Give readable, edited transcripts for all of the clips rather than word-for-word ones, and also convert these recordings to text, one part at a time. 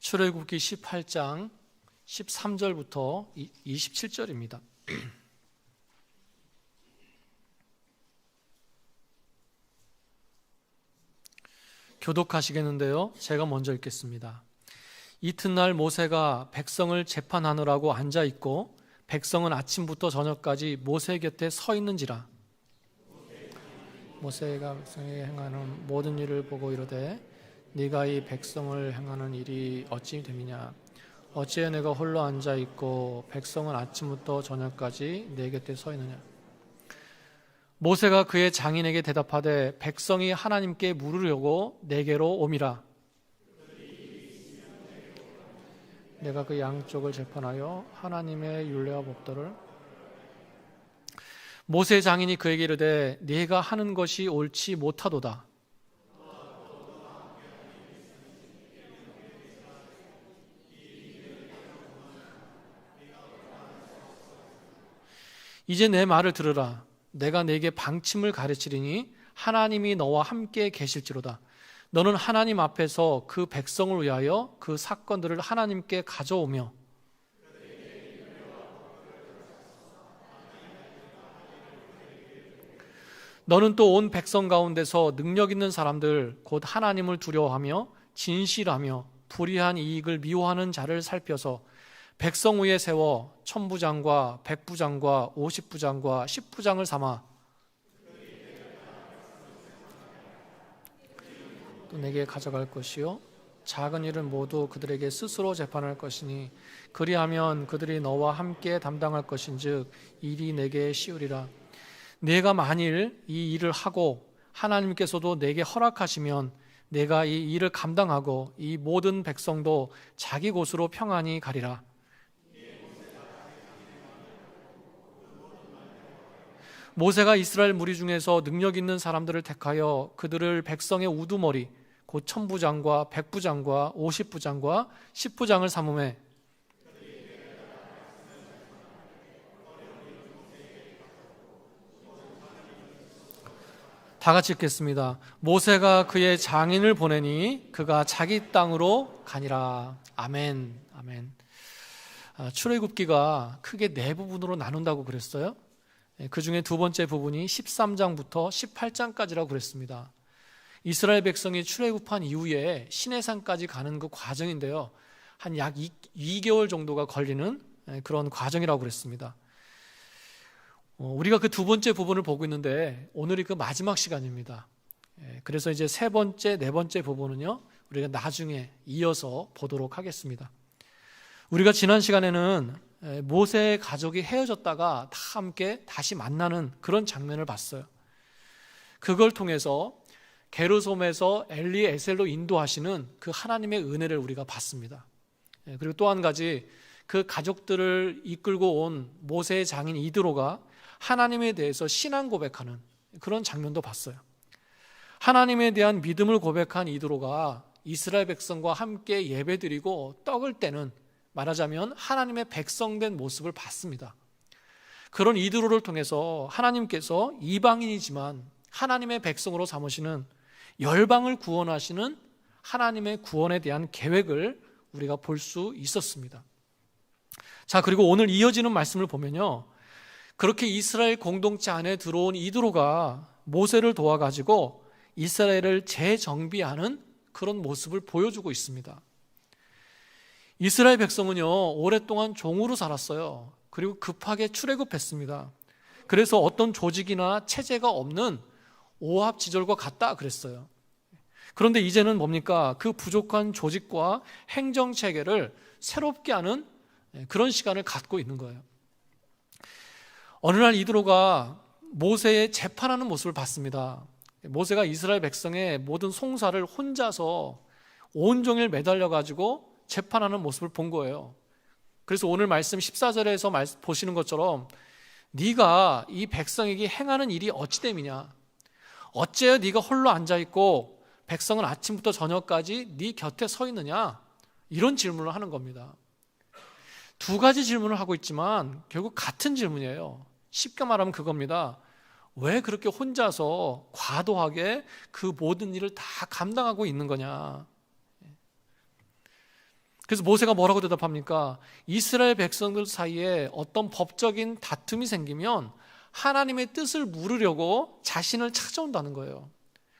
출애굽기 18장 13절부터 27절입니다. 교독하시겠는데요, 제가 먼저 읽겠습니다. 이튿날 모세가 백성을 재판하느라고 앉아있고 백성은 아침부터 저녁까지 모세 곁에 서 있는지라. 모세가 백성에게 행하는 모든 일을 보고 이르되 네가 이 백성을 행하는 일이 어찌 됨이냐. 어찌해 내가 홀로 앉아있고 백성은 아침부터 저녁까지 내 곁에 서 있느냐. 모세가 그의 장인에게 대답하되 백성이 하나님께 물으려고 내게로 오미라. 내가 그 양쪽을 재판하여 하나님의 율례와 법도를. 모세 장인이 그에게 이르되 네가 하는 것이 옳지 못하도다. 이제 내 말을 들으라. 내가 네게 방침을 가르치리니 하나님이 너와 함께 계실지로다. 너는 하나님 앞에서 그 백성을 위하여 그 사건들을 하나님께 가져오며 너는 또 온 백성 가운데서 능력 있는 사람들 곧 하나님을 두려워하며 진실하며 불의한 이익을 미워하는 자를 살펴서 백성 위에 세워 천부장과 백부장과 50부장과 10부장을 삼아 또 내게 가져갈 것이요 작은 일은 모두 그들에게 스스로 재판할 것이니 그리하면 그들이 너와 함께 담당할 것인즉 일이 내게 쉬우리라. 내가 만일 이 일을 하고 하나님께서도 내게 허락하시면 내가 이 일을 감당하고 이 모든 백성도 자기 곳으로 평안히 가리라. 모세가 이스라엘 무리 중에서 능력 있는 사람들을 택하여 그들을 백성의 우두머리 곧 천부장과 백부장과 50부장과 10부장을 삼음해 다 같이 읽겠습니다. 모세가 그의 장인을 보내니 그가 자기 땅으로 가니라. 아멘. 아멘. 출애굽기가 크게 네 부분으로 나눈다고 그랬어요. 그 중에 두 번째 부분이 13장부터 18장까지라고 그랬습니다. 이스라엘 백성이 출애굽한 이후에 시내산까지 가는 그 과정인데요, 한 약 2개월 정도가 걸리는 그런 과정이라고 그랬습니다. 우리가 그 두 번째 부분을 보고 있는데 오늘이 그 마지막 시간입니다. 그래서 이제 세 번째, 네 번째 부분은요, 우리가 나중에 이어서 보도록 하겠습니다. 우리가 지난 시간에는 모세의 가족이 헤어졌다가 다 함께 다시 만나는 그런 장면을 봤어요. 그걸 통해서 게르솜에서 엘리에셀로 인도하시는 그 하나님의 은혜를 우리가 봤습니다. 그리고 또 한 가지, 그 가족들을 이끌고 온 모세의 장인 이드로가 하나님에 대해서 신앙 고백하는 그런 장면도 봤어요. 하나님에 대한 믿음을 고백한 이드로가 이스라엘 백성과 함께 예배드리고 떡을 떼는, 말하자면 하나님의 백성된 모습을 봤습니다. 그런 이드로를 통해서 하나님께서 이방인이지만 하나님의 백성으로 삼으시는, 열방을 구원하시는 하나님의 구원에 대한 계획을 우리가 볼 수 있었습니다. 자, 그리고 오늘 이어지는 말씀을 보면요, 그렇게 이스라엘 공동체 안에 들어온 이드로가 모세를 도와가지고 이스라엘을 재정비하는 그런 모습을 보여주고 있습니다. 이스라엘 백성은요, 오랫동안 종으로 살았어요. 그리고 급하게 출애굽했습니다. 그래서 어떤 조직이나 체제가 없는 오합지졸과 같다 그랬어요. 그런데 이제는 뭡니까? 그 부족한 조직과 행정체계를 새롭게 하는 그런 시간을 갖고 있는 거예요. 어느 날 이드로가 모세의 재판하는 모습을 봤습니다. 모세가 이스라엘 백성의 모든 송사를 혼자서 온종일 매달려가지고 재판하는 모습을 본 거예요. 그래서 오늘 말씀 14절에서 보시는 것처럼 네가 이 백성에게 행하는 일이 어찌 됨이냐, 어째여 네가 홀로 앉아있고 백성은 아침부터 저녁까지 네 곁에 서 있느냐, 이런 질문을 하는 겁니다. 두 가지 질문을 하고 있지만 결국 같은 질문이에요. 쉽게 말하면 그겁니다. 왜 그렇게 혼자서 과도하게 그 모든 일을 다 감당하고 있는 거냐. 그래서 모세가 뭐라고 대답합니까? 이스라엘 백성들 사이에 어떤 법적인 다툼이 생기면 하나님의 뜻을 물으려고 자신을 찾아온다는 거예요.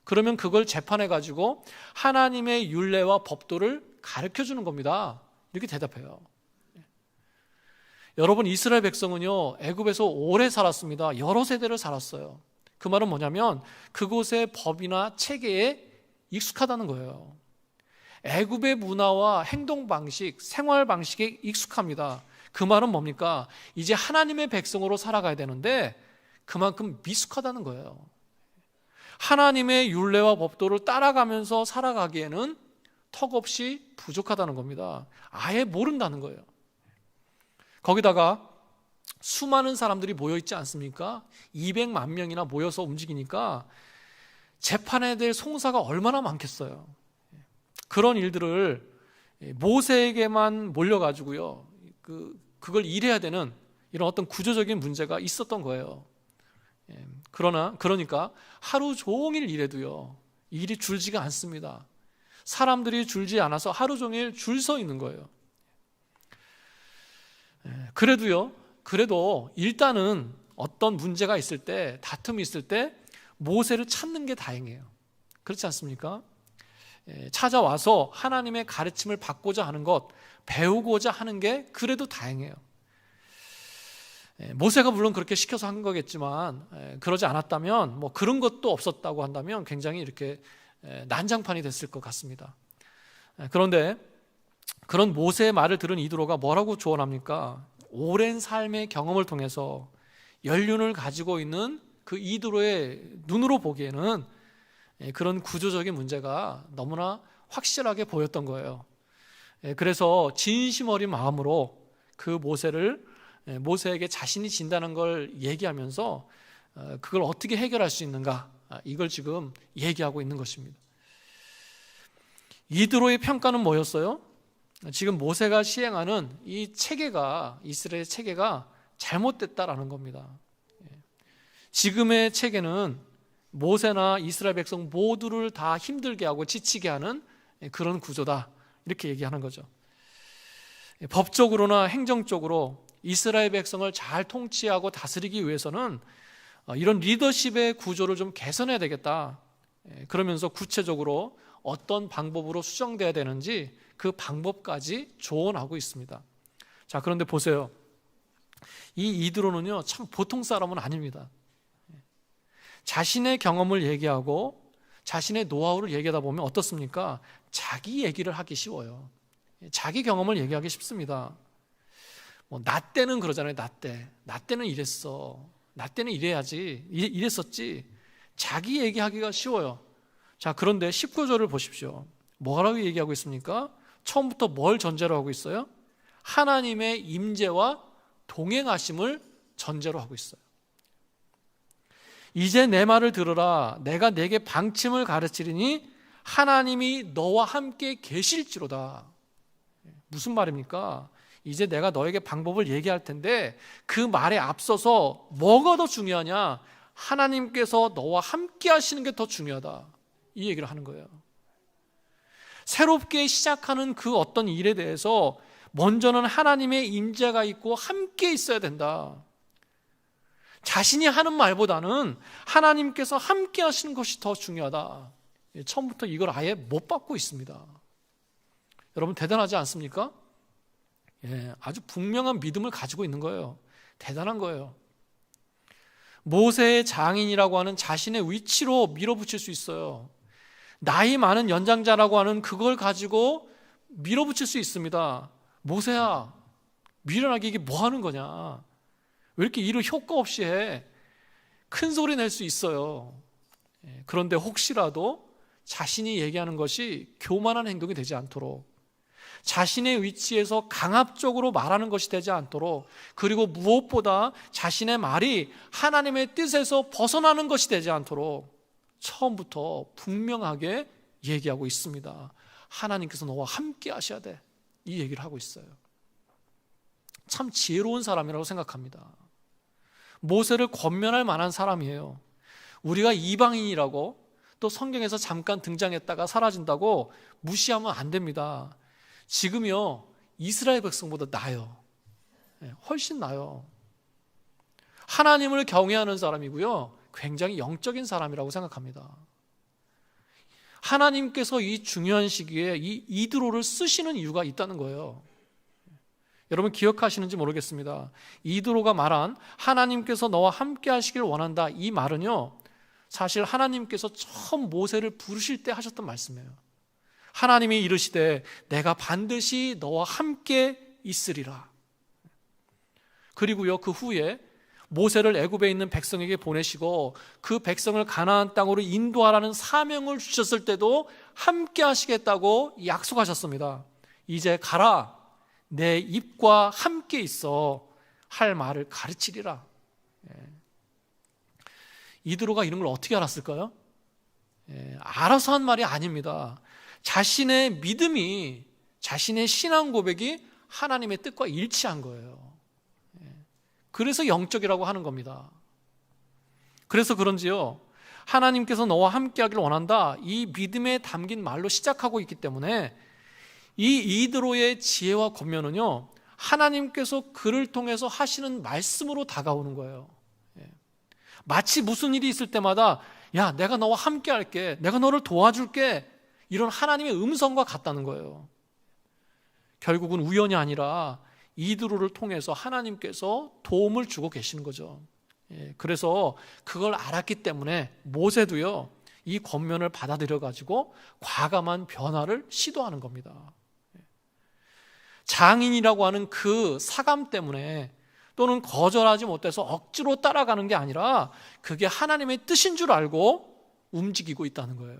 그러면 그걸 재판해 가지고 하나님의 율례와 법도를 가르쳐 주는 겁니다. 이렇게 대답해요. 여러분, 이스라엘 백성은요, 애굽에서 오래 살았습니다. 여러 세대를 살았어요. 그 말은 뭐냐면 그곳의 법이나 체계에 익숙하다는 거예요. 애굽의 문화와 행동 방식, 생활 방식에 익숙합니다. 그 말은 뭡니까? 이제 하나님의 백성으로 살아가야 되는데 그만큼 미숙하다는 거예요. 하나님의 율례와 법도를 따라가면서 살아가기에는 턱없이 부족하다는 겁니다. 아예 모른다는 거예요. 거기다가 수많은 사람들이 모여 있지 않습니까? 200만 명이나 모여서 움직이니까 재판에 대해 송사가 얼마나 많겠어요. 그런 일들을 모세에게만 몰려가지고요, 그걸 일해야 되는 이런 어떤 구조적인 문제가 있었던 거예요. 그러니까 하루 종일 일해도요, 일이 줄지가 않습니다. 사람들이 줄지 않아서 하루 종일 줄 서 있는 거예요. 그래도 일단은 어떤 문제가 있을 때, 다툼이 있을 때 모세를 찾는 게 다행이에요. 그렇지 않습니까? 찾아와서 하나님의 가르침을 받고자 하는 것, 배우고자 하는 게 그래도 다행이에요. 모세가 물론 그렇게 시켜서 한 거겠지만 그러지 않았다면, 뭐 그런 것도 없었다고 한다면 굉장히 이렇게 난장판이 됐을 것 같습니다. 그런데 그런 모세의 말을 들은 이드로가 뭐라고 조언합니까? 오랜 삶의 경험을 통해서 연륜을 가지고 있는 그 이드로의 눈으로 보기에는 그런 구조적인 문제가 너무나 확실하게 보였던 거예요. 그래서 진심 어린 마음으로 그 모세에게 자신이 진다는 걸 얘기하면서 그걸 어떻게 해결할 수 있는가, 이걸 지금 얘기하고 있는 것입니다. 이드로의 평가는 뭐였어요? 지금 모세가 시행하는 이 체계가, 이스라엘 체계가 잘못됐다라는 겁니다. 지금의 체계는 모세나 이스라엘 백성 모두를 다 힘들게 하고 지치게 하는 그런 구조다, 이렇게 얘기하는 거죠. 법적으로나 행정적으로 이스라엘 백성을 잘 통치하고 다스리기 위해서는 이런 리더십의 구조를 좀 개선해야 되겠다. 그러면서 구체적으로 어떤 방법으로 수정돼야 되는지 그 방법까지 조언하고 있습니다. 자, 그런데 보세요. 이 이드로는요, 참 보통 사람은 아닙니다. 자신의 경험을 얘기하고 자신의 노하우를 얘기하다 보면 어떻습니까? 자기 얘기를 하기 쉬워요. 자기 경험을 얘기하기 쉽습니다. 나 때는 그러잖아요. 나 때는 이랬어. 나 때는 이래야지. 이랬었지. 자기 얘기하기가 쉬워요. 자, 그런데 19절을 보십시오. 뭐라고 얘기하고 있습니까? 처음부터 뭘 전제로 하고 있어요? 하나님의 임재와 동행하심을 전제로 하고 있어요. 이제 내 말을 들으라. 내가 내게 방침을 가르치리니 하나님이 너와 함께 계실지로다. 무슨 말입니까? 이제 내가 너에게 방법을 얘기할 텐데 그 말에 앞서서 뭐가 더 중요하냐? 하나님께서 너와 함께 하시는 게 더 중요하다, 이 얘기를 하는 거예요. 새롭게 시작하는 그 어떤 일에 대해서 먼저는 하나님의 임재가 있고 함께 있어야 된다. 자신이 하는 말보다는 하나님께서 함께 하시는 것이 더 중요하다. 처음부터 이걸 아예 못 받고 있습니다. 여러분, 대단하지 않습니까? 아주 분명한 믿음을 가지고 있는 거예요. 대단한 거예요. 모세의 장인이라고 하는 자신의 위치로 밀어붙일 수 있어요. 나이 많은 연장자라고 하는 그걸 가지고 밀어붙일 수 있습니다. 모세야, 미련하게 이게 뭐 하는 거냐? 왜 이렇게 일을 효과 없이 해? 큰 소리 낼 수 있어요. 그런데 혹시라도 자신이 얘기하는 것이 교만한 행동이 되지 않도록, 자신의 위치에서 강압적으로 말하는 것이 되지 않도록, 그리고 무엇보다 자신의 말이 하나님의 뜻에서 벗어나는 것이 되지 않도록 처음부터 분명하게 얘기하고 있습니다. 하나님께서 너와 함께 하셔야 돼, 이 얘기를 하고 있어요. 참 지혜로운 사람이라고 생각합니다. 모세를 권면할 만한 사람이에요. 우리가 이방인이라고 또 성경에서 잠깐 등장했다가 사라진다고 무시하면 안 됩니다. 지금요 이스라엘 백성보다 나아요. 훨씬 나아요. 하나님을 경외하는 사람이고요, 굉장히 영적인 사람이라고 생각합니다. 하나님께서 이 중요한 시기에 이 이드로를 쓰시는 이유가 있다는 거예요. 여러분 기억하시는지 모르겠습니다. 이드로가 말한 하나님께서 너와 함께 하시길 원한다, 이 말은요 사실 하나님께서 처음 모세를 부르실 때 하셨던 말씀이에요. 하나님이 이르시되 내가 반드시 너와 함께 있으리라. 그리고요 그 후에 모세를 애굽에 있는 백성에게 보내시고 그 백성을 가나안 땅으로 인도하라는 사명을 주셨을 때도 함께 하시겠다고 약속하셨습니다. 이제 가라, 내 입과 함께 있어 할 말을 가르치리라. 이드로가 이런 걸 어떻게 알았을까요? 알아서 한 말이 아닙니다. 자신의 믿음이, 자신의 신앙 고백이 하나님의 뜻과 일치한 거예요. 그래서 영적이라고 하는 겁니다. 그래서 그런지요 하나님께서 너와 함께 하길 원한다, 이 믿음에 담긴 말로 시작하고 있기 때문에 이 이드로의 지혜와 권면은요 하나님께서 그를 통해서 하시는 말씀으로 다가오는 거예요. 마치 무슨 일이 있을 때마다 야 내가 너와 함께 할게, 내가 너를 도와줄게, 이런 하나님의 음성과 같다는 거예요. 결국은 우연이 아니라 이드로를 통해서 하나님께서 도움을 주고 계시는 거죠. 그래서 그걸 알았기 때문에 모세도요 이 권면을 받아들여 가지고 과감한 변화를 시도하는 겁니다. 장인이라고 하는 그 사감 때문에 또는 거절하지 못해서 억지로 따라가는 게 아니라 그게 하나님의 뜻인 줄 알고 움직이고 있다는 거예요.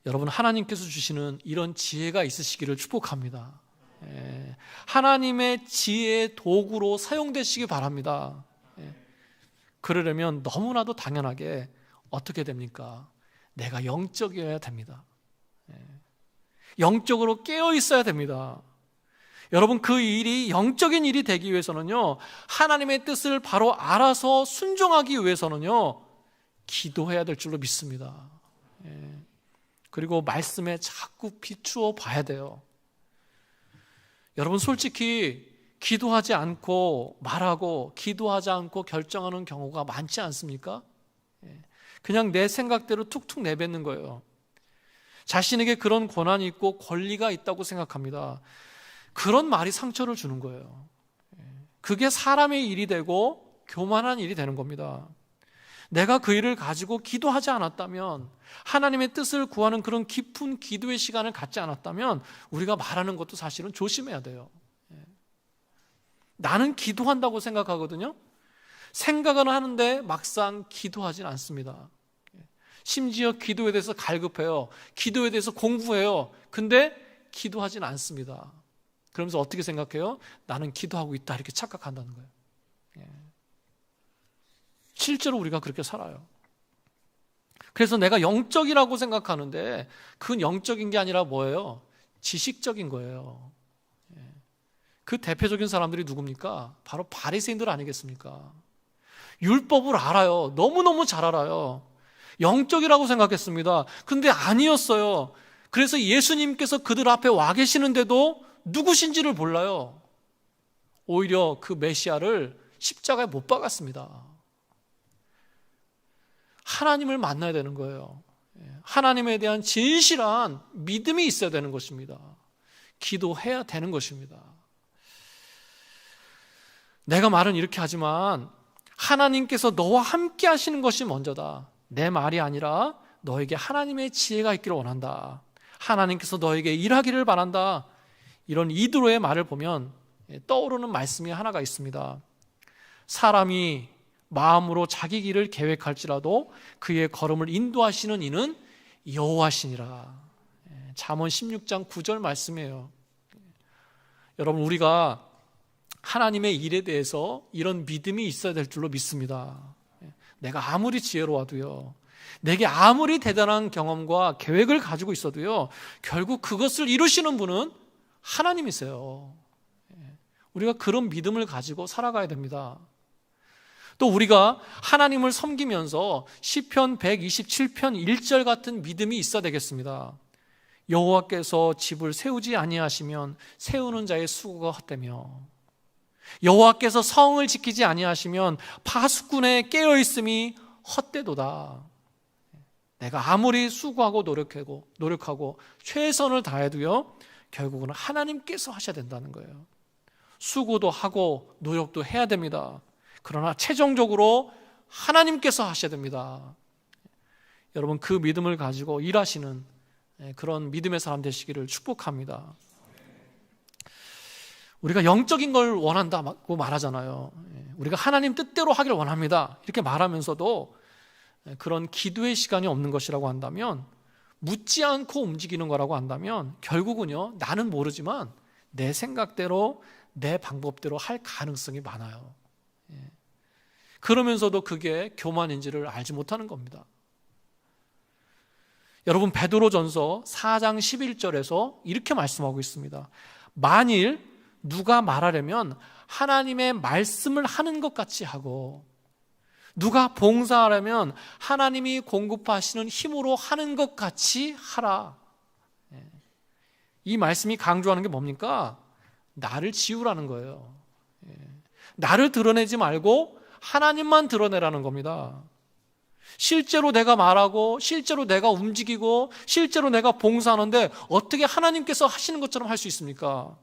여러분 하나님께서 주시는 이런 지혜가 있으시기를 축복합니다. 하나님의 지혜의 도구로 사용되시기 바랍니다. 그러려면 너무나도 당연하게 어떻게 됩니까? 내가 영적이어야 됩니다. 영적으로 깨어 있어야 됩니다. 여러분 그 일이 영적인 일이 되기 위해서는요 하나님의 뜻을 바로 알아서 순종하기 위해서는요 기도해야 될 줄로 믿습니다. 그리고 말씀에 자꾸 비추어 봐야 돼요. 여러분 솔직히 기도하지 않고 말하고 기도하지 않고 결정하는 경우가 많지 않습니까? 그냥 내 생각대로 툭툭 내뱉는 거예요. 자신에게 그런 권한이 있고 권리가 있다고 생각합니다. 그런 말이 상처를 주는 거예요. 그게 사람의 일이 되고 교만한 일이 되는 겁니다. 내가 그 일을 가지고 기도하지 않았다면, 하나님의 뜻을 구하는 그런 깊은 기도의 시간을 갖지 않았다면 우리가 말하는 것도 사실은 조심해야 돼요. 나는 기도한다고 생각하거든요. 생각은 하는데 막상 기도하진 않습니다. 심지어 기도에 대해서 갈급해요. 기도에 대해서 공부해요. 근데 기도하진 않습니다. 그러면서 어떻게 생각해요? 나는 기도하고 있다, 이렇게 착각한다는 거예요. 실제로 우리가 그렇게 살아요. 그래서 내가 영적이라고 생각하는데 그건 영적인 게 아니라 뭐예요? 지식적인 거예요. 그 대표적인 사람들이 누굽니까? 바로 바리새인들 아니겠습니까? 율법을 알아요. 너무너무 잘 알아요. 영적이라고 생각했습니다. 근데 아니었어요. 그래서 예수님께서 그들 앞에 와 계시는데도 누구신지를 몰라요. 오히려 그 메시아를 십자가에 못 박았습니다. 하나님을 만나야 되는 거예요. 하나님에 대한 진실한 믿음이 있어야 되는 것입니다. 기도해야 되는 것입니다. 내가 말은 이렇게 하지만 하나님께서 너와 함께 하시는 것이 먼저다. 내 말이 아니라 너에게 하나님의 지혜가 있기를 원한다. 하나님께서 너에게 일하기를 바란다. 이런 이드로의 말을 보면 떠오르는 말씀이 하나가 있습니다. 사람이 마음으로 자기 길을 계획할지라도 그의 걸음을 인도하시는 이는 여호와시니라. 잠언 16장 9절 말씀이에요. 여러분 우리가 하나님의 일에 대해서 이런 믿음이 있어야 될 줄로 믿습니다. 내가 아무리 지혜로워도요, 내게 아무리 대단한 경험과 계획을 가지고 있어도요, 결국 그것을 이루시는 분은 하나님이세요. 우리가 그런 믿음을 가지고 살아가야 됩니다. 또 우리가 하나님을 섬기면서 시편 127편 1절 같은 믿음이 있어야 되겠습니다. 여호와께서 집을 세우지 아니하시면 세우는 자의 수고가 헛되며 여호와께서 성을 지키지 아니하시면 파수꾼의 깨어있음이 헛되도다. 내가 아무리 수고하고 노력하고 최선을 다해도요, 결국은 하나님께서 하셔야 된다는 거예요. 수고도 하고 노력도 해야 됩니다. 그러나 최종적으로 하나님께서 하셔야 됩니다. 여러분, 그 믿음을 가지고 일하시는 그런 믿음의 사람 되시기를 축복합니다. 우리가 영적인 걸 원한다고 말하잖아요. 우리가 하나님 뜻대로 하기를 원합니다, 이렇게 말하면서도 그런 기도의 시간이 없는 것이라고 한다면, 묻지 않고 움직이는 거라고 한다면 결국은요, 나는 모르지만 내 생각대로 내 방법대로 할 가능성이 많아요. 그러면서도 그게 교만인지를 알지 못하는 겁니다. 여러분, 베드로전서 4장 11절에서 이렇게 말씀하고 있습니다. 만일 누가 말하려면 하나님의 말씀을 하는 것 같이 하고, 누가 봉사하려면 하나님이 공급하시는 힘으로 하는 것 같이 하라. 이 말씀이 강조하는 게 뭡니까? 나를 지우라는 거예요. 나를 드러내지 말고 하나님만 드러내라는 겁니다. 실제로 내가 말하고, 실제로 내가 움직이고, 실제로 내가 봉사하는데 어떻게 하나님께서 하시는 것처럼 할 수 있습니까?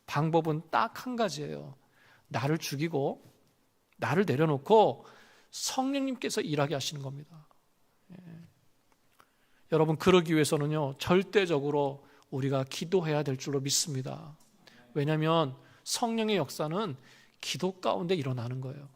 방법은 딱 한 가지예요. 나를 죽이고 나를 내려놓고 성령님께서 일하게 하시는 겁니다. 여러분, 그러기 위해서는요, 절대적으로 우리가 기도해야 될 줄로 믿습니다. 왜냐하면 성령의 역사는 기도 가운데 일어나는 거예요.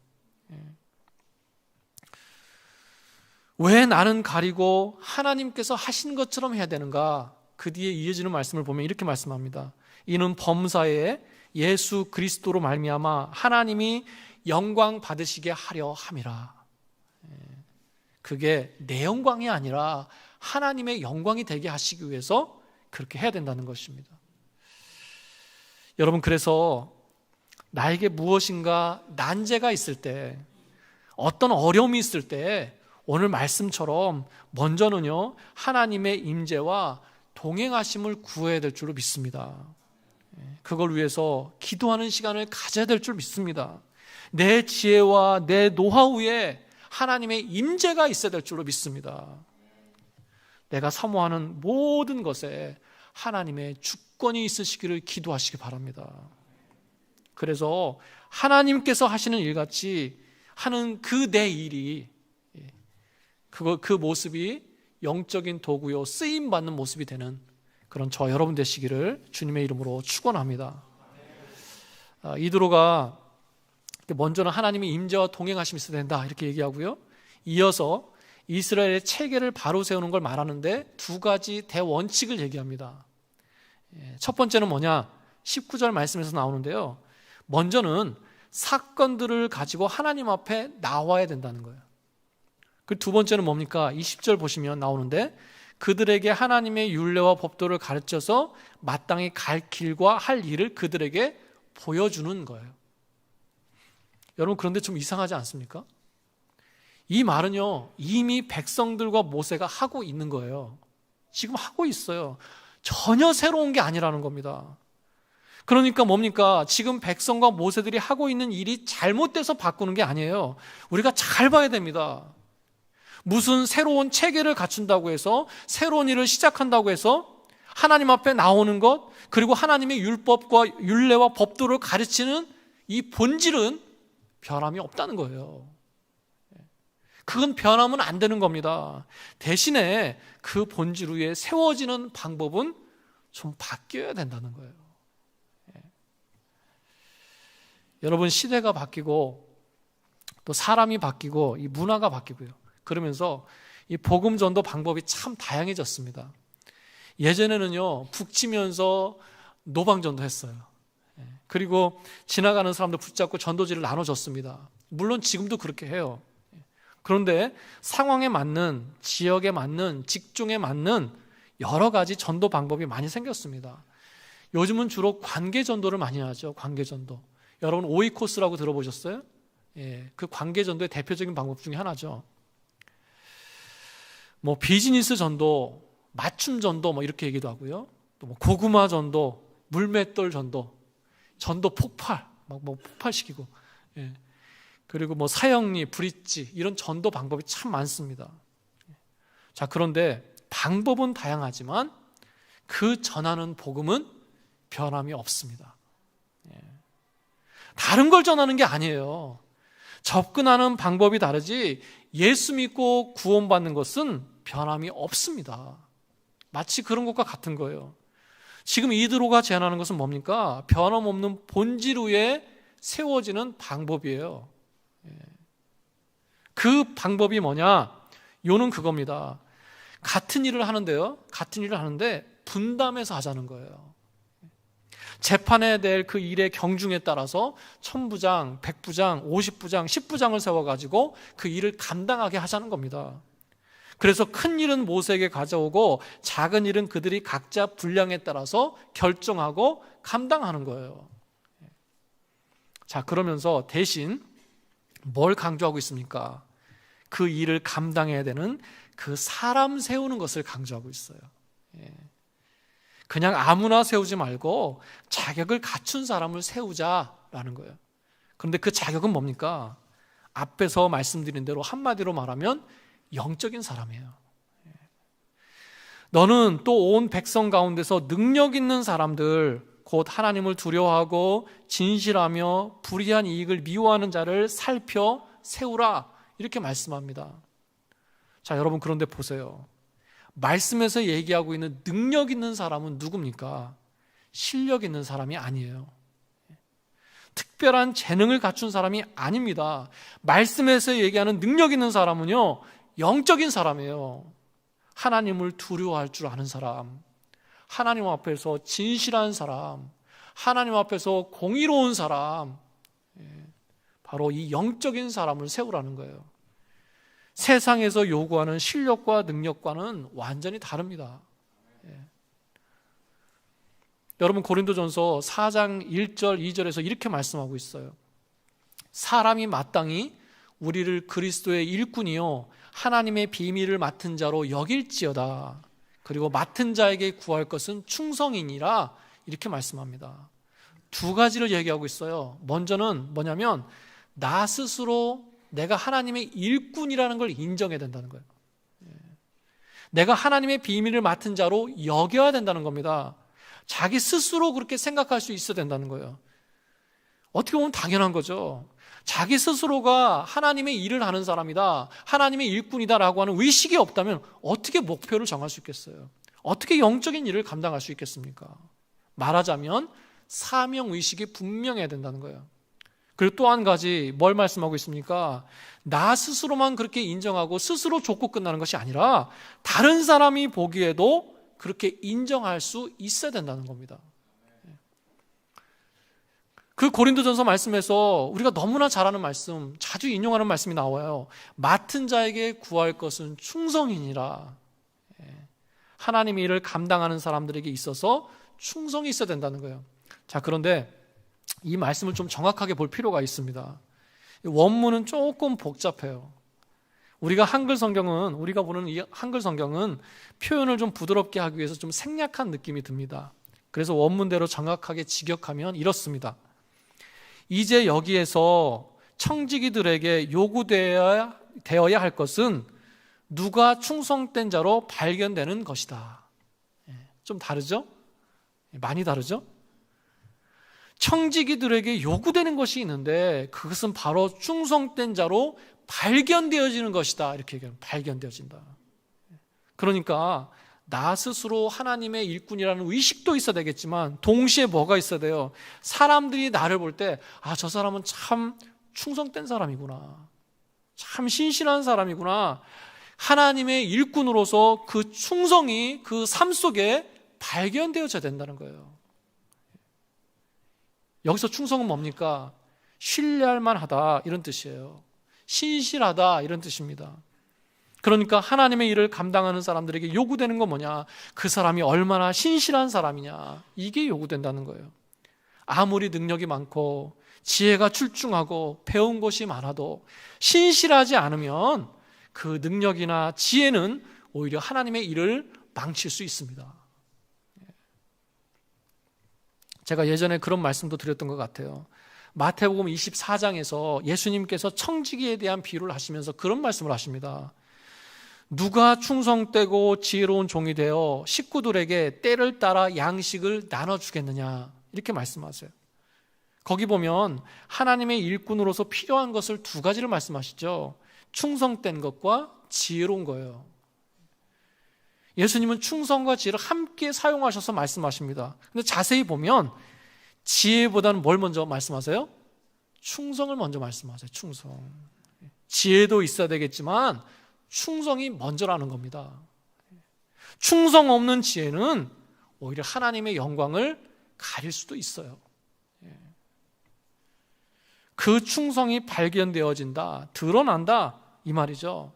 왜 나는 가리고 하나님께서 하신 것처럼 해야 되는가? 그 뒤에 이어지는 말씀을 보면 이렇게 말씀합니다. 이는 범사에 예수 그리스도로 말미암아 하나님이 영광 받으시게 하려 함이라. 그게 내 영광이 아니라 하나님의 영광이 되게 하시기 위해서 그렇게 해야 된다는 것입니다. 여러분, 그래서 나에게 무엇인가 난제가 있을 때, 어떤 어려움이 있을 때 오늘 말씀처럼 먼저는요, 하나님의 임재와 동행하심을 구해야 될 줄로 믿습니다. 그걸 위해서 기도하는 시간을 가져야 될 줄 믿습니다. 내 지혜와 내 노하우에 하나님의 임재가 있어야 될 줄로 믿습니다. 내가 사모하는 모든 것에 하나님의 주권이 있으시기를 기도하시기 바랍니다. 그래서 하나님께서 하시는 일같이 하는 그 내 일이, 그 모습이 영적인 도구요 쓰임받는 모습이 되는 그런 저 여러분 되시기를 주님의 이름으로 축원합니다. 이드로가 먼저는 하나님의 임재와 동행하심이 있어야 된다, 이렇게 얘기하고요, 이어서 이스라엘의 체계를 바로 세우는 걸 말하는데 두 가지 대원칙을 얘기합니다. 첫 번째는 뭐냐? 19절 말씀에서 나오는데요, 먼저는 사건들을 가지고 하나님 앞에 나와야 된다는 거예요. 그 두 번째는 뭡니까? 20절 보시면 나오는데, 그들에게 하나님의 율례와 법도를 가르쳐서 마땅히 갈 길과 할 일을 그들에게 보여주는 거예요. 여러분, 그런데 좀 이상하지 않습니까? 이 말은요, 이미 백성들과 모세가 하고 있는 거예요. 지금 하고 있어요. 전혀 새로운 게 아니라는 겁니다. 그러니까 뭡니까? 지금 백성과 모세들이 하고 있는 일이 잘못돼서 바꾸는 게 아니에요. 우리가 잘 봐야 됩니다. 무슨 새로운 체계를 갖춘다고 해서, 새로운 일을 시작한다고 해서 하나님 앞에 나오는 것, 그리고 하나님의 율법과 율례와 법도를 가르치는 이 본질은 변함이 없다는 거예요. 그건 변하면 안 되는 겁니다. 대신에 그 본질 위에 세워지는 방법은 좀 바뀌어야 된다는 거예요. 여러분, 시대가 바뀌고 또 사람이 바뀌고 이 문화가 바뀌고요, 그러면서 이 복음 전도 방법이 참 다양해졌습니다. 예전에는요, 북치면서 노방 전도했어요. 그리고 지나가는 사람들 붙잡고 전도지를 나눠줬습니다. 물론 지금도 그렇게 해요. 그런데 상황에 맞는, 지역에 맞는, 직종에 맞는 여러 가지 전도 방법이 많이 생겼습니다. 요즘은 주로 관계 전도를 많이 하죠. 관계 전도. 여러분, 오이코스라고 들어보셨어요? 그 관계 전도의 대표적인 방법 중에 하나죠. 비즈니스 전도, 맞춤 전도 뭐 이렇게 얘기도 하고요. 또 뭐 고구마 전도, 물맷돌 전도, 전도 폭발, 막 뭐 폭발시키고, 예. 그리고 뭐 사형리, 브릿지 이런 전도 방법이 참 많습니다. 자, 그런데 방법은 다양하지만 그 전하는 복음은 변함이 없습니다. 예. 다른 걸 전하는 게 아니에요. 접근하는 방법이 다르지 예수 믿고 구원받는 것은 변함이 없습니다. 마치 그런 것과 같은 거예요. 지금 이드로가 제안하는 것은 뭡니까? 변함없는 본질 위에 세워지는 방법이에요. 그 방법이 뭐냐? 요는 그겁니다. 같은 일을 하는데요. 같은 일을 하는데 분담해서 하자는 거예요. 재판에 될 그 일의 경중에 따라서 1000부장, 100부장, 50부장, 10부장을 세워가지고 그 일을 감당하게 하자는 겁니다. 그래서 큰 일은 모세에게 가져오고 작은 일은 그들이 각자 분량에 따라서 결정하고 감당하는 거예요. 자, 그러면서 대신 뭘 강조하고 있습니까? 그 일을 감당해야 되는 그 사람 세우는 것을 강조하고 있어요. 그냥 아무나 세우지 말고 자격을 갖춘 사람을 세우자라는 거예요. 그런데 그 자격은 뭡니까? 앞에서 말씀드린 대로 한마디로 말하면 영적인 사람이에요. 너는 또 온 백성 가운데서 능력 있는 사람들, 곧 하나님을 두려워하고 진실하며 불의한 이익을 미워하는 자를 살펴 세우라, 이렇게 말씀합니다. 자, 여러분, 그런데 보세요. 말씀에서 얘기하고 있는 능력 있는 사람은 누굽니까? 실력 있는 사람이 아니에요. 특별한 재능을 갖춘 사람이 아닙니다. 말씀에서 얘기하는 능력 있는 사람은요, 영적인 사람이에요. 하나님을 두려워할 줄 아는 사람, 하나님 앞에서 진실한 사람, 하나님 앞에서 공의로운 사람, 바로 이 영적인 사람을 세우라는 거예요. 세상에서 요구하는 실력과 능력과는 완전히 다릅니다. 여러분, 고린도전서 4장 1절 2절에서 이렇게 말씀하고 있어요. 사람이 마땅히 우리를 그리스도의 일꾼이요 하나님의 비밀을 맡은 자로 여길지어다. 그리고 맡은 자에게 구할 것은 충성이니라, 이렇게 말씀합니다. 두 가지를 얘기하고 있어요. 먼저는 뭐냐면 나 스스로 내가 하나님의 일꾼이라는 걸 인정해야 된다는 거예요. 내가 하나님의 비밀을 맡은 자로 여겨야 된다는 겁니다. 자기 스스로 그렇게 생각할 수 있어야 된다는 거예요. 어떻게 보면 당연한 거죠. 자기 스스로가 하나님의 일을 하는 사람이다, 하나님의 일꾼이다라고 하는 의식이 없다면 어떻게 목표를 정할 수 있겠어요? 어떻게 영적인 일을 감당할 수 있겠습니까? 말하자면 사명의식이 분명해야 된다는 거예요. 그리고 또 한 가지 뭘 말씀하고 있습니까? 나 스스로만 그렇게 인정하고 스스로 좇고 끝나는 것이 아니라 다른 사람이 보기에도 그렇게 인정할 수 있어야 된다는 겁니다. 그 고린도전서 말씀에서 우리가 너무나 잘 아는 말씀, 자주 인용하는 말씀이 나와요. 맡은 자에게 구할 것은 충성이니라. 하나님의 일을 감당하는 사람들에게 있어서 충성이 있어야 된다는 거예요. 자, 그런데 이 말씀을 좀 정확하게 볼 필요가 있습니다. 원문은 조금 복잡해요. 우리가 보는 이 한글 성경은 표현을 좀 부드럽게 하기 위해서 좀 생략한 느낌이 듭니다. 그래서 원문대로 정확하게 직역하면 이렇습니다. 이제 여기에서 청지기들에게 요구되어야 할 것은 누가 충성된 자로 발견되는 것이다. 좀 다르죠? 많이 다르죠? 청지기들에게 요구되는 것이 있는데 그것은 바로 충성된 자로 발견되어지는 것이다, 이렇게 얘기해요. 발견되어진다. 그러니까 나 스스로 하나님의 일꾼이라는 의식도 있어야 되겠지만 동시에 뭐가 있어야 돼요? 사람들이 나를 볼 때 저 사람은 참 충성된 사람이구나, 참 신실한 사람이구나, 하나님의 일꾼으로서 그 충성이 그 삶 속에 발견되어져야 된다는 거예요. 여기서 충성은 뭡니까? 신뢰할 만하다, 이런 뜻이에요. 신실하다, 이런 뜻입니다. 그러니까 하나님의 일을 감당하는 사람들에게 요구되는 건 뭐냐? 그 사람이 얼마나 신실한 사람이냐, 이게 요구된다는 거예요. 아무리 능력이 많고 지혜가 출중하고 배운 것이 많아도 신실하지 않으면 그 능력이나 지혜는 오히려 하나님의 일을 망칠 수 있습니다. 제가 예전에 그런 말씀도 드렸던 것 같아요. 마태복음 24장에서 예수님께서 청지기에 대한 비유를 하시면서 그런 말씀을 하십니다. 누가 충성되고 지혜로운 종이 되어 식구들에게 때를 따라 양식을 나눠주겠느냐, 이렇게 말씀하세요. 거기 보면 하나님의 일꾼으로서 필요한 것을 두 가지를 말씀하시죠. 충성된 것과 지혜로운 거예요. 예수님은 충성과 지혜를 함께 사용하셔서 말씀하십니다. 근데 자세히 보면 지혜보다는 뭘 먼저 말씀하세요? 충성을 먼저 말씀하세요. 충성. 지혜도 있어야 되겠지만 충성이 먼저라는 겁니다. 충성 없는 지혜는 오히려 하나님의 영광을 가릴 수도 있어요. 그 충성이 발견되어진다, 드러난다, 이 말이죠.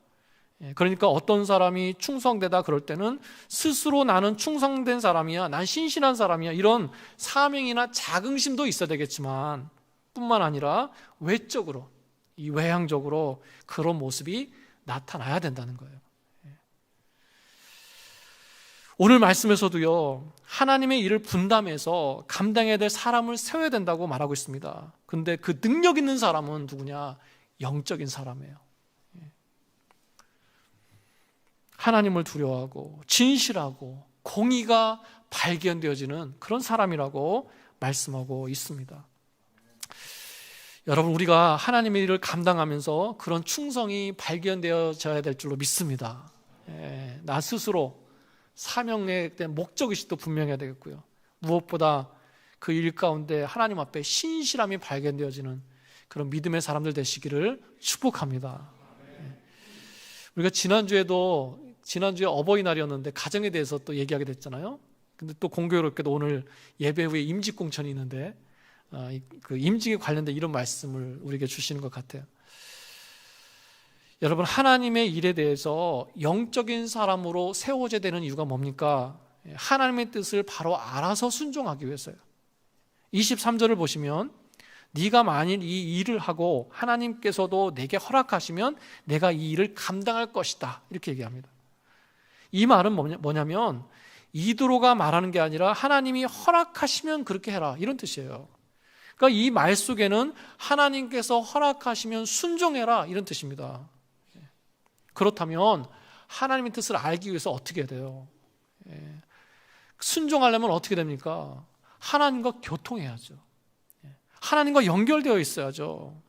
그러니까 어떤 사람이 충성되다 그럴 때는 스스로 나는 충성된 사람이야, 난 신실한 사람이야, 이런 사명이나 자긍심도 있어야 되겠지만 뿐만 아니라 외적으로, 이 외향적으로 그런 모습이 나타나야 된다는 거예요. 오늘 말씀에서도요, 하나님의 일을 분담해서 감당해야 될 사람을 세워야 된다고 말하고 있습니다. 근데 그 능력 있는 사람은 누구냐? 영적인 사람이에요. 하나님을 두려워하고 진실하고 공의가 발견되어지는 그런 사람이라고 말씀하고 있습니다. 여러분, 우리가 하나님의 일을 감당하면서 그런 충성이 발견되어져야 될 줄로 믿습니다. 나 스스로 사명에 대한 목적의식도 분명해야 되겠고요. 무엇보다 그 일 가운데 하나님 앞에 신실함이 발견되어지는 그런 믿음의 사람들 되시기를 축복합니다. 우리가 지난주에 어버이날이었는데 가정에 대해서 또 얘기하게 됐잖아요. 근데 또 공교롭게도 오늘 예배 후에 임직공천이 있는데 그 임직에 관련된 이런 말씀을 우리에게 주시는 것 같아요. 여러분, 하나님의 일에 대해서 영적인 사람으로 세워져야 되는 이유가 뭡니까? 하나님의 뜻을 바로 알아서 순종하기 위해서요. 23절을 보시면 네가 만일 이 일을 하고 하나님께서도 내게 허락하시면 내가 이 일을 감당할 것이다, 이렇게 얘기합니다. 이 말은 뭐냐면 이드로가 말하는 게 아니라 하나님이 허락하시면 그렇게 해라, 이런 뜻이에요. 그러니까 이 말 속에는 하나님께서 허락하시면 순종해라, 이런 뜻입니다. 그렇다면 하나님의 뜻을 알기 위해서 어떻게 해야 돼요? 순종하려면 어떻게 됩니까? 하나님과 교통해야죠. 하나님과 연결되어 있어야죠.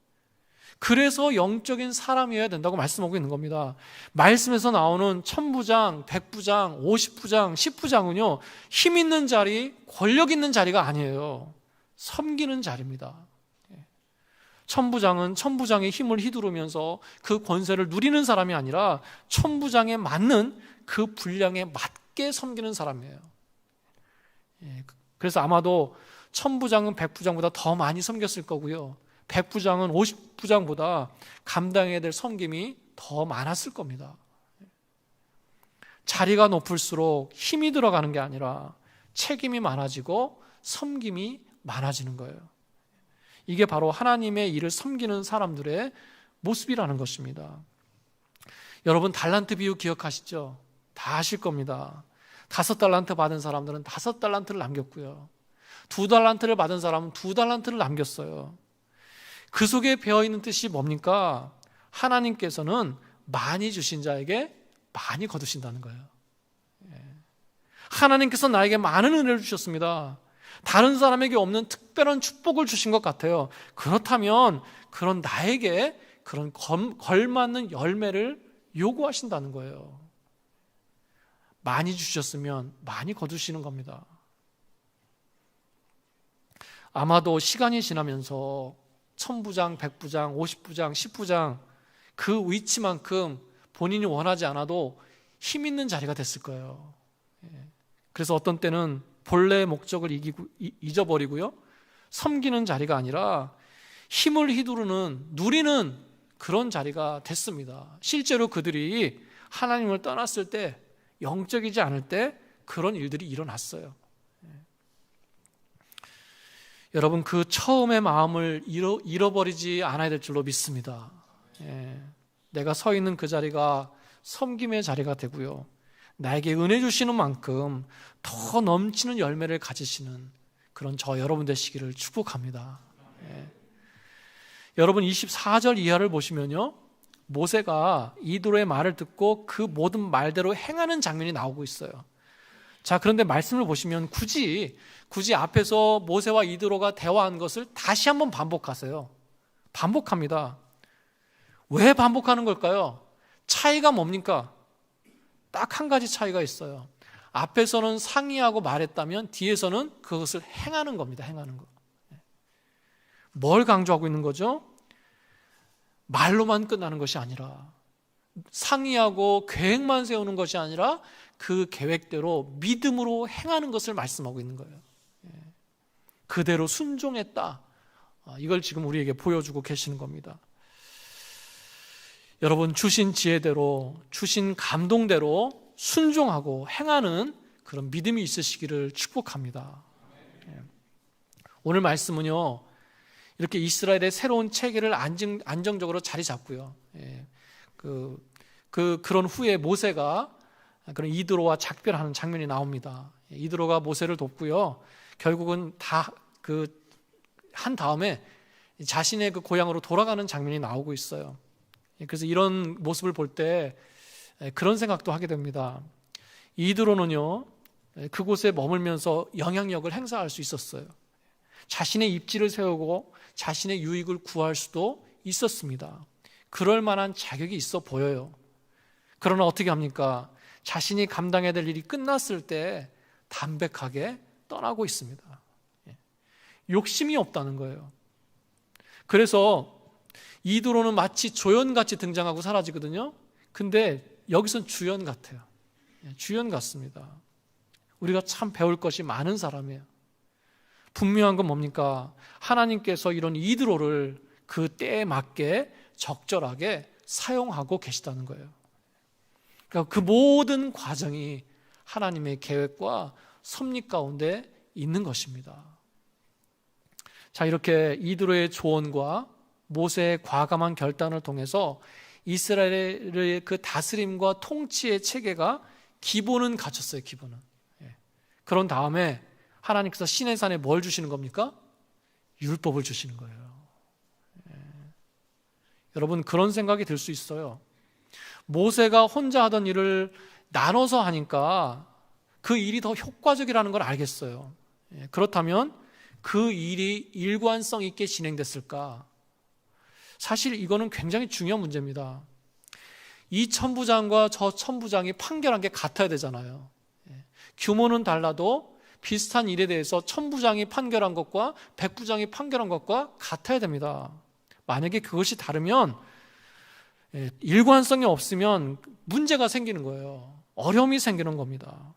그래서 영적인 사람이어야 된다고 말씀하고 있는 겁니다. 말씀에서 나오는 천부장, 백부장, 50부장, 10부장은요, 힘 있는 자리, 권력 있는 자리가 아니에요. 섬기는 자리입니다. 천부장은 천부장의 힘을 휘두르면서 그 권세를 누리는 사람이 아니라 천부장에 맞는 그 분량에 맞게 섬기는 사람이에요. 그래서 아마도 천부장은 백부장보다 더 많이 섬겼을 거고요, 백부장은 50부장보다 감당해야 될 섬김이 더 많았을 겁니다. 자리가 높을수록 힘이 들어가는 게 아니라 책임이 많아지고 섬김이 많아지는 거예요. 이게 바로 하나님의 일을 섬기는 사람들의 모습이라는 것입니다. 여러분, 달란트 비유 기억하시죠? 다 아실 겁니다. 5달란트 받은 사람들은 5달란트를 남겼고요, 2달란트를 받은 사람은 2달란트를 남겼어요. 그 속에 배어있는 뜻이 뭡니까? 하나님께서는 많이 주신 자에게 많이 거두신다는 거예요. 하나님께서 나에게 많은 은혜를 주셨습니다. 다른 사람에게 없는 특별한 축복을 주신 것 같아요. 그렇다면 그런 나에게 그런 걸맞는 열매를 요구하신다는 거예요. 많이 주셨으면 많이 거두시는 겁니다. 아마도 시간이 지나면서 천부장, 백부장, 50부장, 10부장 그 위치만큼 본인이 원하지 않아도 힘 있는 자리가 됐을 거예요. 그래서 어떤 때는 본래의 목적을 잊어버리고요, 섬기는 자리가 아니라 힘을 휘두르는, 누리는 그런 자리가 됐습니다. 실제로 그들이 하나님을 떠났을 때, 영적이지 않을 때 그런 일들이 일어났어요. 여러분, 그 처음의 마음을 잃어버리지 않아야 될 줄로 믿습니다. 내가 서 있는 그 자리가 섬김의 자리가 되고요, 나에게 은혜 주시는 만큼 더 넘치는 열매를 가지시는 그런 저 여러분 되시기를 축복합니다. 여러분 24절 이하를 보시면요, 모세가 이드로의 말을 듣고 그 모든 말대로 행하는 장면이 나오고 있어요. 자, 그런데 말씀을 보시면 굳이 앞에서 모세와 이드로가 대화한 것을 다시 한번 반복하세요. 반복합니다. 왜 반복하는 걸까요? 차이가 뭡니까? 딱 한 가지 차이가 있어요. 앞에서는 상의하고 말했다면 뒤에서는 그것을 행하는 겁니다. 행하는 거. 뭘 강조하고 있는 거죠? 말로만 끝나는 것이 아니라, 상의하고 계획만 세우는 것이 아니라 그 계획대로 믿음으로 행하는 것을 말씀하고 있는 거예요. 그대로 순종했다. 이걸 지금 우리에게 보여주고 계시는 겁니다. 여러분, 주신 지혜대로, 주신 감동대로 순종하고 행하는 그런 믿음이 있으시기를 축복합니다. 오늘 말씀은요, 이렇게 이스라엘의 새로운 체계를 안정적으로 자리 잡고요, 그런 후에 모세가 그런 이드로와 작별하는 장면이 나옵니다. 이드로가 모세를 돕고요, 결국은 다 한 다음에 자신의 그 고향으로 돌아가는 장면이 나오고 있어요. 그래서 이런 모습을 볼 때 그런 생각도 하게 됩니다. 이드로는요, 그곳에 머물면서 영향력을 행사할 수 있었어요. 자신의 입지를 세우고 자신의 유익을 구할 수도 있었습니다. 그럴 만한 자격이 있어 보여요. 그러나 어떻게 합니까? 자신이 감당해야 될 일이 끝났을 때 담백하게 떠나고 있습니다. 욕심이 없다는 거예요. 그래서 이드로는 마치 조연같이 등장하고 사라지거든요. 근데 여기선 주연 같아요. 주연 같습니다. 우리가 참 배울 것이 많은 사람이에요. 분명한 건 뭡니까? 하나님께서 이런 이드로를 그 때에 맞게 적절하게 사용하고 계시다는 거예요. 그러니까 그 모든 과정이 하나님의 계획과 섭리 가운데 있는 것입니다. 자, 이렇게 이드로의 조언과 모세의 과감한 결단을 통해서 이스라엘의 그 다스림과 통치의 체계가 기본은 갖췄어요. 기본은. 그런 다음에 하나님께서 시내산에 뭘 주시는 겁니까? 율법을 주시는 거예요. 여러분, 그런 생각이 들 수 있어요. 모세가 혼자 하던 일을 나눠서 하니까 그 일이 더 효과적이라는 걸 알겠어요. 그렇다면 그 일이 일관성 있게 진행됐을까? 사실 이거는 굉장히 중요한 문제입니다. 이 천부장과 저 천부장이 판결한 게 같아야 되잖아요. 규모는 달라도 비슷한 일에 대해서 천부장이 판결한 것과 백부장이 판결한 것과 같아야 됩니다. 만약에 그것이 다르면, 일관성이 없으면 문제가 생기는 거예요. 어려움이 생기는 겁니다.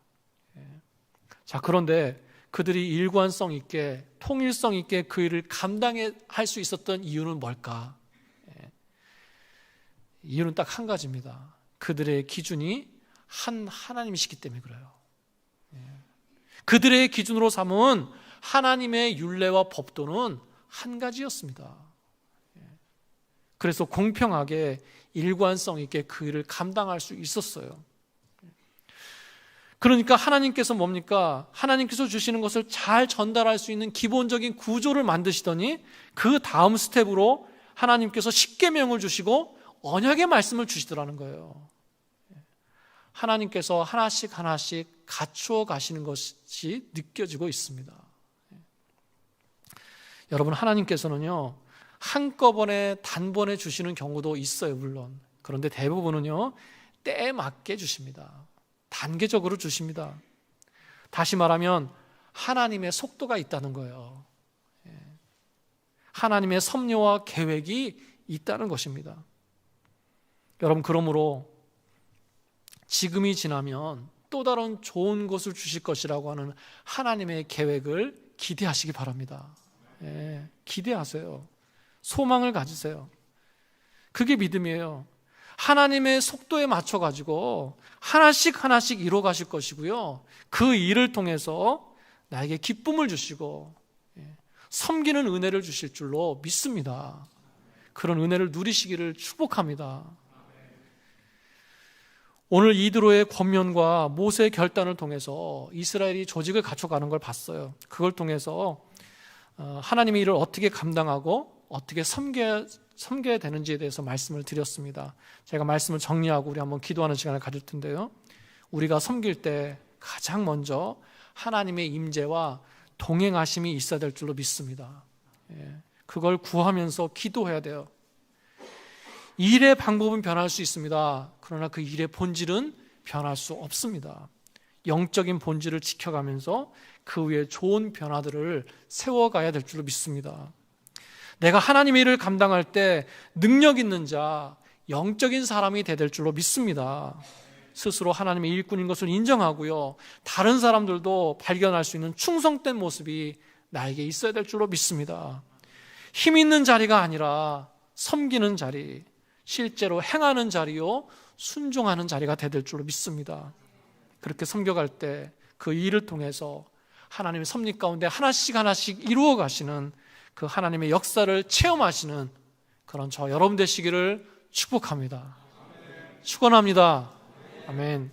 자, 그런데 그들이 일관성 있게, 통일성 있게 그 일을 감당할 수 있었던 이유는 뭘까? 이유는 딱 한 가지입니다. 그들의 기준이 하나님이시기 때문에 그래요. 그들의 기준으로 삼은 하나님의 율례와 법도는 한 가지였습니다. 그래서 공평하게 일관성 있게 그 일을 감당할 수 있었어요. 그러니까 하나님께서 뭡니까? 하나님께서 주시는 것을 잘 전달할 수 있는 기본적인 구조를 만드시더니 그 다음 스텝으로 하나님께서 십계명을 주시고 언약의 말씀을 주시더라는 거예요. 하나님께서 하나씩 하나씩 갖추어 가시는 것이 느껴지고 있습니다. 여러분, 하나님께서는요, 한꺼번에 단번에 주시는 경우도 있어요, 물론. 그런데 대부분은요, 때에 맞게 주십니다. 단계적으로 주십니다. 다시 말하면 하나님의 속도가 있다는 거예요. 하나님의 섭리와 계획이 있다는 것입니다. 여러분, 그러므로 지금이 지나면 또 다른 좋은 것을 주실 것이라고 하는 하나님의 계획을 기대하시기 바랍니다. 기대하세요. 소망을 가지세요. 그게 믿음이에요. 하나님의 속도에 맞춰가지고 하나씩 하나씩 이루어 가실 것이고요, 그 일을 통해서 나에게 기쁨을 주시고 섬기는 은혜를 주실 줄로 믿습니다. 그런 은혜를 누리시기를 축복합니다. 오늘 이드로의 권면과 모세의 결단을 통해서 이스라엘이 조직을 갖춰가는 걸 봤어요. 그걸 통해서 하나님의 일을 어떻게 감당하고 어떻게 섬겨야 되는지에 대해서 말씀을 드렸습니다. 제가 말씀을 정리하고 우리 한번 기도하는 시간을 가질 텐데요. 우리가 섬길 때 가장 먼저 하나님의 임재와 동행하심이 있어야 될 줄로 믿습니다. 그걸 구하면서 기도해야 돼요. 일의 방법은 변할 수 있습니다. 그러나 그 일의 본질은 변할 수 없습니다. 영적인 본질을 지켜가면서 그 위에 좋은 변화들을 세워가야 될 줄로 믿습니다. 내가 하나님의 일을 감당할 때 능력 있는 자, 영적인 사람이 될 줄로 믿습니다. 스스로 하나님의 일꾼인 것을 인정하고요, 다른 사람들도 발견할 수 있는 충성된 모습이 나에게 있어야 될 줄로 믿습니다. 힘 있는 자리가 아니라 섬기는 자리, 실제로 행하는 자리요, 순종하는 자리가 될 줄로 믿습니다. 그렇게 섬겨갈 때 그 일을 통해서 하나님의 섭리 가운데 하나씩 하나씩 이루어 가시는 그 하나님의 역사를 체험하시는 그런 저 여러분 되시기를 축복합니다. 축원합니다. 아멘.